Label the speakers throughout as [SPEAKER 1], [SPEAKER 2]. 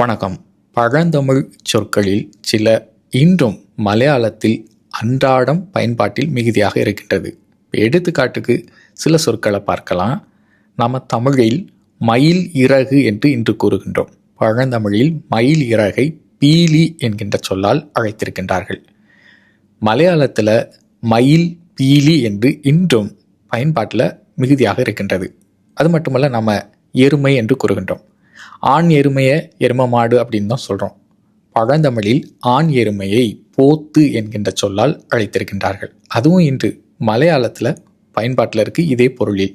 [SPEAKER 1] வணக்கம். பழந்தமிழ் சொற்களில் சில இன்றும் மலையாளத்தில் அன்றாடம் பயன்பாட்டில் மிகுதியாக இருக்கின்றது. எடுத்துக்காட்டுக்கு சில சொற்களை பார்க்கலாம். நாம் தமிழில் மயில் இறகு என்று இன்று கூறுகின்றோம். பழந்தமிழில் மயில் இறகை பீலி என்கின்ற சொல்லால் அழைத்திருக்கின்றார்கள். மலையாளத்தில் மயில் பீலி என்று இன்றும் பயன்பாட்டில் மிகுதியாக இருக்கின்றது. அது மட்டுமல்ல, நாம் எருமை என்று கூறுகின்றோம். ஆண் எருமையை எரும மாடு அப்படின்னு தான் சொல்கிறோம். பழந்தமிழில் ஆண் எருமையை போத்து என்கின்ற சொல்லால் அழைத்திருக்கின்றார்கள். அதுவும் இன்று மலையாளத்தில் பயன்பாட்டில் இருக்குது இதே பொருளில்.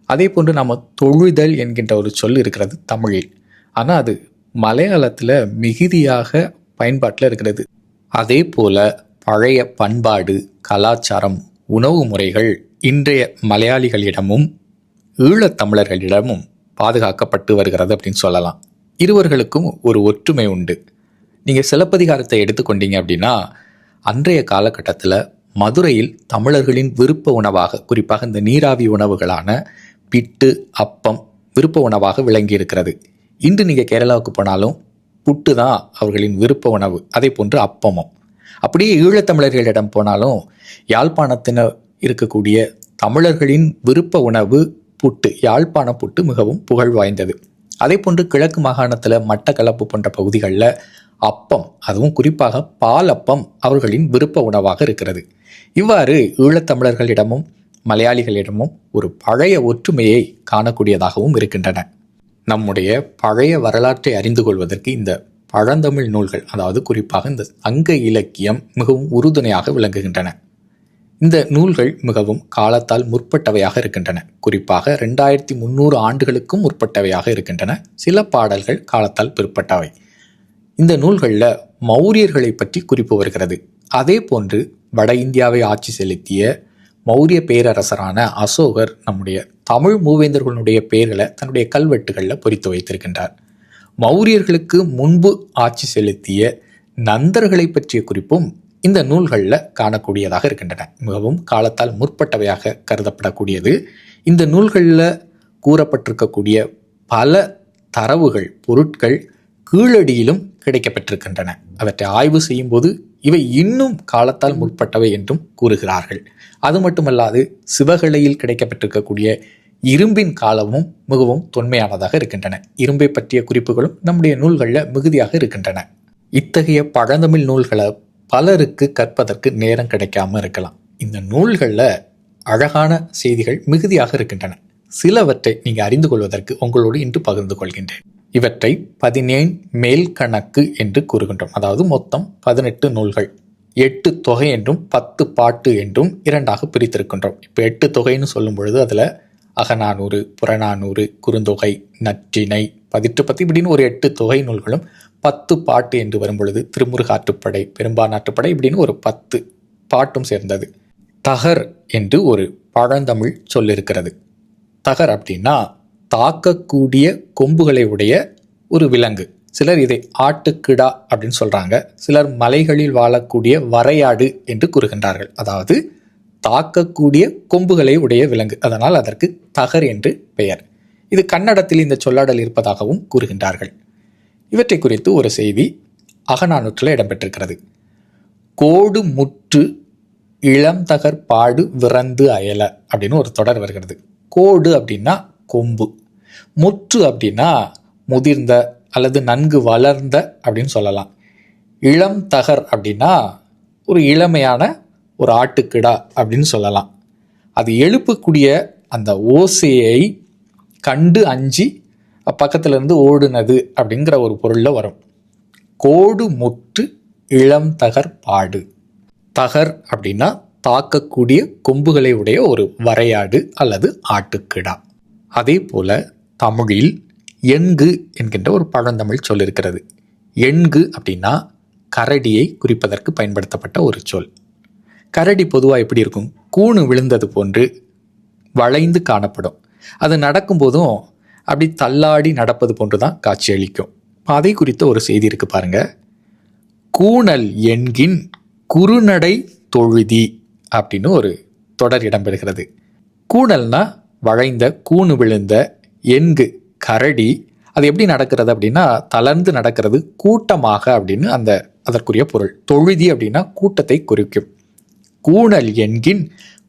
[SPEAKER 1] அதே போன்று நம்ம தொழுதல் என்கின்ற ஒரு சொல் இருக்கிறது தமிழில். ஆனால் அது மலையாளத்தில் மிகுதியாக பயன்பாட்டில் இருக்கிறது. அதே போல பழைய பண்பாடு, கலாச்சாரம், உணவு முறைகள் இன்றைய மலையாளிகளிடமும் ஈழத்தமிழர்களிடமும் பாதுகாக்கப்பட்டு வருகிறது அப்படின்னு சொல்லலாம். இருவர்களுக்கும் ஒரு ஒற்றுமை உண்டு. நீங்கள் சிலப்பதிகாரத்தை எடுத்துக்கொண்டீங்க அப்படின்னா, அன்றைய காலகட்டத்தில் மதுரையில் தமிழர்களின் விருப்ப உணவாக, குறிப்பாக இந்த நீராவி உணவுகளான பிட்டு, அப்பம் விருப்ப உணவாக விளங்கி இருக்கிறது. இன்று நீங்கள் கேரளாவுக்கு போனாலும் புட்டு தான் அவர்களின் விருப்ப உணவு. அதே போன்று அப்பமும். அப்படியே ஈழத்தமிழர்களிடம் போனாலும் யாழ்ப்பாணத்தினர் இருக்கக்கூடிய தமிழர்களின் விருப்ப உணவு புட்டு, யாழ்ப்பாண புட்டு மிகவும் புகழ் வாய்ந்தது. அதே போன்று கிழக்கு மாகாணத்தில் மட்டக்களப்பு போன்ற பகுதிகளில் அப்பம், அதுவும் குறிப்பாக பால் அப்பம் அவர்களின் விருப்ப உணவாக இருக்கிறது. இவ்வாறு ஈழத்தமிழர்களிடமும் மலையாளிகளிடமும் ஒரு பழைய ஒற்றுமையை காணக்கூடியதாகவும் இருக்கின்றன. நம்முடைய பழைய வரலாற்றை அறிந்து கொள்வதற்கு இந்த பழந்தமிழ் நூல்கள், அதாவது குறிப்பாக இந்த சங்க இலக்கியம் மிகவும் உறுதுணையாக விளங்குகின்றன. இந்த நூல்கள் மிகவும் காலத்தால் முற்பட்டவையாக இருக்கின்றன. குறிப்பாக 2300 ஆண்டுகளுக்கும் முற்பட்டவையாக இருக்கின்றன. சில பாடல்கள் காலத்தால் பிற்பட்டவை. இந்த நூல்களில் மௌரியர்களை பற்றி குறிப்பு வருகிறது. அதே போன்று வட இந்தியாவை ஆட்சி செலுத்திய மௌரிய பேரரசரான அசோகர் நம்முடைய தமிழ் மூவேந்தர்களுடைய பெயர்களை தன்னுடைய கல்வெட்டுகளில் பொறித்து வைத்திருக்கின்றார். மௌரியர்களுக்கு முன்பு ஆட்சி செலுத்திய நந்தர்களை பற்றிய குறிப்பும் இந்த நூல்களில் காணக்கூடியதாக இருக்கின்றன. மிகவும் காலத்தால் முற்பட்டவையாக கருதப்படக்கூடியது. இந்த நூல்களில் கூறப்பட்டிருக்கக்கூடிய பல தரவுகள், பொருட்கள் கீழடியிலும் கிடைக்கப்பட்டிருக்கின்றன. அவற்றை ஆய்வு செய்யும் போது இவை இன்னும் காலத்தால் முற்பட்டவை என்றும் கூறுகிறார்கள். அது மட்டுமல்லாது சிவகலையில் கிடைக்கப்பட்டிருக்கக்கூடிய இரும்பின் காலமும் மிகவும் தொன்மையானதாக இருக்கின்றன. இரும்பை பற்றிய குறிப்புகளும் நம்முடைய நூல்களில் மிகுதியாக இருக்கின்றன. இத்தகைய பழந்தமிழ் நூல்களை பலருக்கு கற்பதற்கு நேரம் கிடைக்காம இருக்கலாம். இந்த நூல்களில் அழகான செய்திகள் மிகுதியாக இருக்கின்றன. சிலவற்றை நீங்கள் அறிந்து கொள்வதற்கு உங்களோடு இன்று பகிர்ந்து கொள்கின்றேன். இவற்றை 17 மேல் கணக்கு என்று கூறுகின்றோம். அதாவது மொத்தம் 18 நூல்கள். 8 தொகை என்றும் 10 பாட்டு என்றும் இரண்டாக பிரித்திருக்கின்றோம். இப்போ 8 தொகைன்னு சொல்லும் பொழுது அதில் அகநானூறு, புறநானூறு, குறுந்தொகை, நற்றிணை, பதிற்றுப்பத்து இப்படின்னு ஒரு 8 தொகை நூல்களும் 10 பாட்டு என்று வரும்பொழுது திருமுருகாற்றுப்படை, பெரும்பானாற்றுப்படை இப்படின்னு ஒரு 10 பாட்டும் சேர்ந்தது. தகர் என்று ஒரு பழந்தமிழ் சொல் இருக்கிறது. தகர் அப்படின்னா தாக்கக்கூடிய கொம்புகளை உடைய ஒரு விலங்கு. சிலர் இதை ஆட்டுக்கிடா அப்படின்னு சொல்கிறாங்க. சிலர் மலைகளில் வாழக்கூடிய வரையாடு என்று கூறுகின்றார்கள். அதாவது தாக்கக்கூடிய கொம்புகளை உடைய விலங்கு, அதனால் அதற்கு தகர் என்று பெயர். இது கன்னடத்தில் இந்த சொல்லாடல் இருப்பதாகவும் கூறுகின்றார்கள். இவற்றை குறித்து ஒரு செய்தி அகநானூற்றில் இடம்பெற்றிருக்கிறது. கோடு முற்று இளம்தகர் பாடு விறந்து அயல அப்படின்னு ஒரு தொடர் வருகிறது. கோடு அப்படின்னா கொம்பு, முற்று அப்படின்னா முதிர்ந்த அல்லது நன்கு வளர்ந்த அப்படின்னு சொல்லலாம். இளம் தகர் அப்படின்னா ஒரு இளமையான ஒரு ஆட்டுக்கிடா அப்படின்னு சொல்லலாம். அது எழுப்பக்கூடிய அந்த ஓசையை கண்டு அஞ்சி பக்கத்துல இருந்து ஓடுனது அப்படிங்கிற ஒரு பொருளில் வரும். கோடு முற்று இளம் தகர் பாடு. தகர் அப்படின்னா தாக்கக்கூடிய கொம்புகளை உடைய ஒரு வரையாடு அல்லது ஆட்டுக்கிடா. அதே போல தமிழில் எண்கு என்கின்ற ஒரு பழந்தமிழ் சொல் இருக்கிறது. எண்கு அப்படின்னா கரடியை குறிப்பதற்கு பயன்படுத்தப்பட்ட ஒரு சொல். கரடி பொதுவாக எப்படி இருக்கும்? கூணு விழுந்தது போன்று வளைந்து காணப்படும். அது நடக்கும்போதும் அப்படி தள்ளாடி நடப்பது போன்று தான் காட்சியளிக்கும். அதை குறித்த ஒரு செய்தி இருக்கு பாருங்க. கூணல் என்கின் குறுநடை தொழுதி அப்படின்னு ஒரு தொடர் இடம்பெறுகிறது. கூணல்னா வளைந்த, கூணு விழுந்த, எண்கு கரடி, அது எப்படி நடக்கிறது அப்படின்னா தளர்ந்து நடக்கிறது, கூட்டமாக அப்படின்னு அதற்குரிய பொருள். தொழுதி அப்படின்னா கூட்டத்தை குறிக்கும். கூணல் என்கின்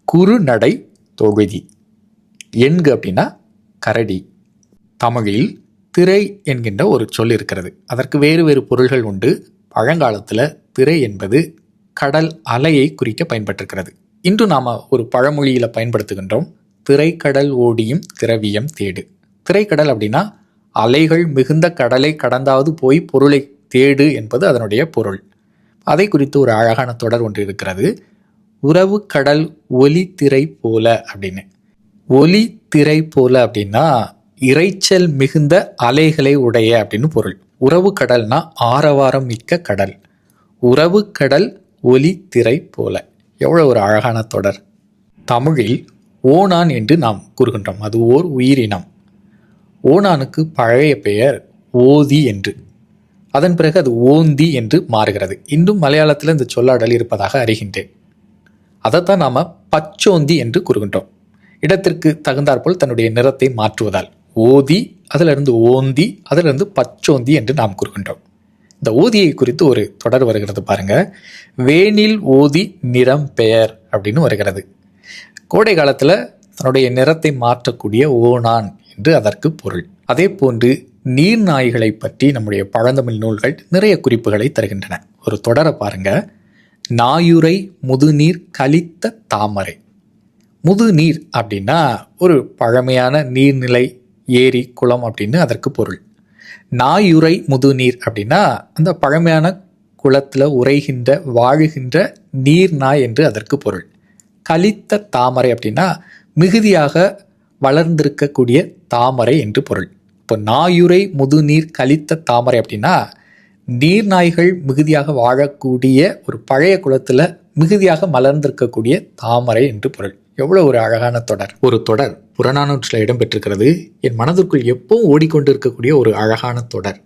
[SPEAKER 1] குறுநடை தொழுதி. எண்கு அப்படின்னா கரடி. தமிழில் திரை என்கின்ற ஒரு சொல் இருக்கிறது. அதற்கு வேறு வேறு பொருள்கள் உண்டு. பழங்காலத்தில் திரை என்பது கடல் அலையை குறிக்க பயன்பட்டிருக்கிறது. இன்று நாம் ஒரு பழமொழியில் பயன்படுத்துகின்றோம், திரைக்கடல் ஓடியும் திரவியம் தேடு. திரைக்கடல் அப்படின்னா அலைகள் மிகுந்த கடலை கடந்தாவது போய் பொருளை தேடு என்பது அதனுடைய பொருள். அதை குறித்து ஒரு அழகான தொடர் ஒன்று இருக்கிறது. உறவு கடல் ஒலி திரை போல அப்படின்னு. ஒலி திரை போல அப்படின்னா இரைச்சல் மிகுந்த அலைகளை உடைய அப்படின்னு பொருள். உறவு கடல்னா ஆரவாரம் மிக்க கடல். உறவு கடல் ஒலி திரை போல. எவ்வளோ ஒரு அழகான தொடர். தமிழில் ஓணான் என்று நாம் கூறுகின்றோம். அது ஓர் உயிரினம். ஓணானுக்கு பழைய பெயர் ஓதி என்று, அதன் பிறகு அது ஓந்தி என்று மாறுகிறது. இன்றும் மலையாளத்தில் இந்த சொல்லாடல் இருப்பதாக அறிகின்றேன். அதைத்தான் நாம் பச்சோந்தி என்று கூறுகின்றோம். இடத்திற்கு தகுந்தாற்போல் தன்னுடைய நிறத்தை மாற்றுவதால் ஓதி, அதிலிருந்து ஓந்தி, அதிலிருந்து பச்சோந்தி என்று நாம் கூறுகின்றோம். இந்த ஓதியை குறித்து ஒரு தொடர் வருகிறது பாருங்க. வேனில் ஓதி நிறம் பெயர் அப்படின்னு வருகிறது. கோடை காலத்தில் தன்னுடைய நிறத்தை மாற்றக்கூடிய ஓணான் என்று அதற்கு பொருள். அதே போன்று நீர்நாய்களை பற்றி நம்முடைய பழந்தமிழ் நூல்கள் நிறைய குறிப்புகளை தருகின்றன. ஒரு தொடரை பாருங்க. நாயுரை முதுநீர் கலித்த தாமரை. முதுநீர் அப்படின்னா ஒரு பழமையான நீர்நிலை, ஏரி, குளம் அப்படின்னு அதற்கு பொருள். நாயுரை முதுநீர் அப்படின்னா அந்த பழமையான குளத்தில் உரைகின்ற வாழுகின்ற நீர்நாய் என்று அதற்கு பொருள். கலித்த தாமரை அப்படின்னா மிகுதியாக வளர்ந்திருக்கக்கூடிய தாமரை என்று பொருள். இப்போ நாயுரை முதுநீர் கலித்த தாமரை அப்படின்னா நீர்நாய்கள் மிகுதியாக வாழக்கூடிய ஒரு பழைய குளத்தில் மிகுதியாக மலர்ந்திருக்கக்கூடிய தாமரை என்று பொருள். எவ்வளோ ஒரு அழகான தொடர். ஒரு தொடர் புறநானூற்றில் இடம்பெற்றிருக்கிறது. என் மனதிற்குள் எப்பவும் ஓடிக்கொண்டிருக்கக்கூடிய ஒரு அழகான தொடர்.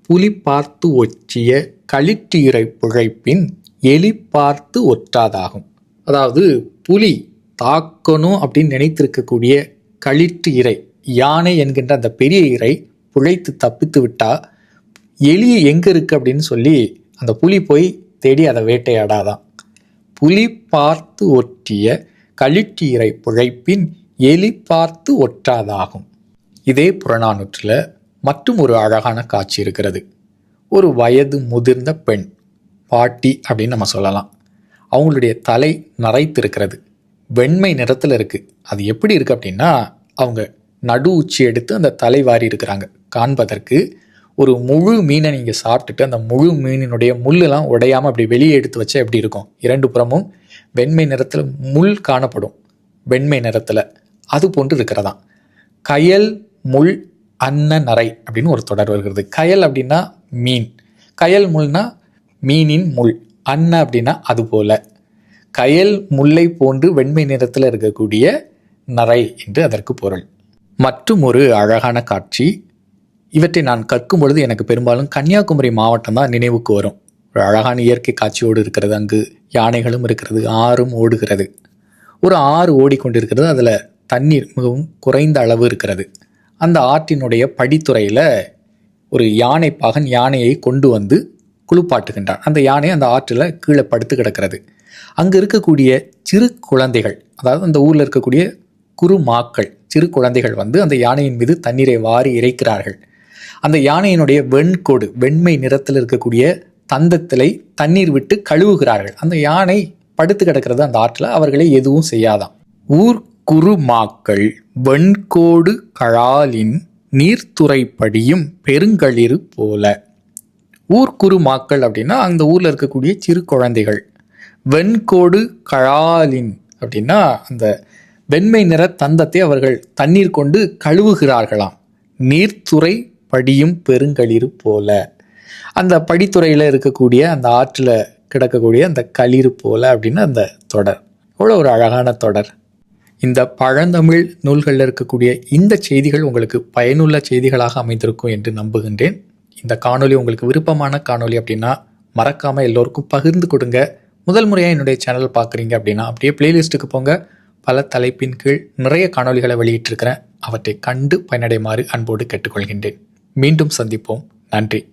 [SPEAKER 1] புலி பார்த்து ஒற்றிய களிற்றீரை புழைப்பின் எலி பார்த்து ஒற்றாதாகும். அதாவது புலி தாக்கணும் அப்படின்னு நினைத்திருக்கக்கூடிய களிற்று இரை, யானை என்கின்ற அந்த பெரிய இரை புழைத்து தப்பித்து விட்டா எலி எங்கே இருக்குது அப்படின்னு சொல்லி அந்த புலி போய் தேடி அதை வேட்டையாடாதான். புலி பார்த்து ஒற்றிய களிற்றீரை புழைப்பின் எலி பார்த்து ஒற்றாதாகும். இதே புறநானூற்றில் மற்றும் ஒரு அழகான காட்சி இருக்கிறது. ஒரு வயது முதிர்ந்த பெண், பாட்டி அப்படின்னு நம்ம சொல்லலாம். அவங்களுடைய தலை நரைத்திருக்கிறது, வெண்மை நிறத்தில் இருக்குது. அது எப்படி இருக்குது அப்படின்னா அவங்க நடு உச்சி எடுத்து அந்த தலை வாரி இருக்கிறாங்க. காண்பதற்கு ஒரு முழு மீனை நீங்கள் சாப்பிட்டுட்டு அந்த முழு மீனினுடைய முள்ளெல்லாம் உடையாமல் அப்படி வெளியே எடுத்து வச்சா எப்படி இருக்கும்? இரண்டு புறமும் வெண்மை நிறத்தில் முள் காணப்படும். வெண்மை நிறத்தில் அது போன்று இருக்கிறதாம். கயல் முள் அன்ன நரை அப்படின்னு ஒரு தொடர் வருகிறது. கயல் அப்படின்னா மீன், கயல் முள்னா மீனின் முள், அன்ன அப்படின்னா அது போல. கயல் முல்லை போன்று வெண்மை நிறத்தில் இருக்கக்கூடிய நரை என்று அதற்கு பொருள். மற்றும் ஒரு அழகான காட்சி. இவற்றை நான் கற்கும் பொழுது எனக்கு பெரும்பாலும் கன்னியாகுமரி மாவட்டம் தான் நினைவுக்கு வரும். ஒரு அழகான இயற்கை காட்சியோடு இருக்கிறது. அங்கு யானைகளும் இருக்கிறது, ஆறும் ஓடுகிறது. ஒரு ஆறு ஓடிக்கொண்டிருக்கிறது. அதில் தண்ணீர் மிகவும் குறைந்த அளவு இருக்கிறது. அந்த ஆற்றினுடைய படித்துறையில் ஒரு யானை பாகன் யானையை கொண்டு வந்து குளிப்பாட்டுகின்றான். அந்த யானை அந்த ஆற்றில் கீழே படுத்து கிடக்கிறது. அங்கு இருக்கக்கூடிய சிறு குழந்தைகள், அதாவது அந்த ஊரில் இருக்கக்கூடிய குறுமாக்கள், சிறு குழந்தைகள் வந்து அந்த யானையின் மீது தண்ணீரை வாரி இறைக்கிறார்கள். அந்த யானையினுடைய வெண்கோடு, வெண்மை நிறத்தில் இருக்கக்கூடிய தந்தத்திலை தண்ணீர் விட்டு கழுவுகிறார்கள். அந்த யானை படுத்து கிடக்கிறது அந்த ஆற்றில். அவர்களை எதுவும் செய்யாதான். ஊர் குறுமாக்கள் வெண்கோடு கழாலின் நீர்த்துறைப்படியும் பெருங்களிறு போல. ஊர்க்குறு மாக்கள் அப்படின்னா அந்த ஊரில் இருக்கக்கூடிய சிறு குழந்தைகள். வெண்கோடு கழாலின் அப்படின்னா அந்த வெண்மை நிற தந்தத்தை அவர்கள் தண்ணீர் கொண்டு கழுவுகிறார்களாம். நீர்த்துறை படியும் பெருங்களிறு போல. அந்த படித்துறையில் இருக்கக்கூடிய அந்த ஆற்றில் கிடக்கக்கூடிய அந்த களிறு போல அப்படின்னு அந்த தொடர். எவ்வளோ ஒரு அழகான தொடர். இந்த பழந்தமிழ் நூல்களில் இருக்கக்கூடிய இந்த செய்திகள் உங்களுக்கு பயனுள்ள செய்திகளாக அமைந்திருக்கும் என்று நம்புகின்றேன். இந்த காணொலி உங்களுக்கு விருப்பமான காணொலி அப்படின்னா மறக்காமல் எல்லோருக்கும் பகிர்ந்து கொடுங்க. முதல் முறையாக என்னுடைய சேனல் பார்க்குறீங்க அப்படின்னா அப்படியே பிளேலிஸ்ட்டுக்கு போங்க. பல தலைப்பின் கீழ் நிறைய காணொலிகளை வெளியிட்டிருக்கிறேன். அவற்றை கண்டு பயனடைமாறு அன்போடு கேட்டுக்கொள்கின்றேன். மீண்டும் சந்திப்போம். நன்றி.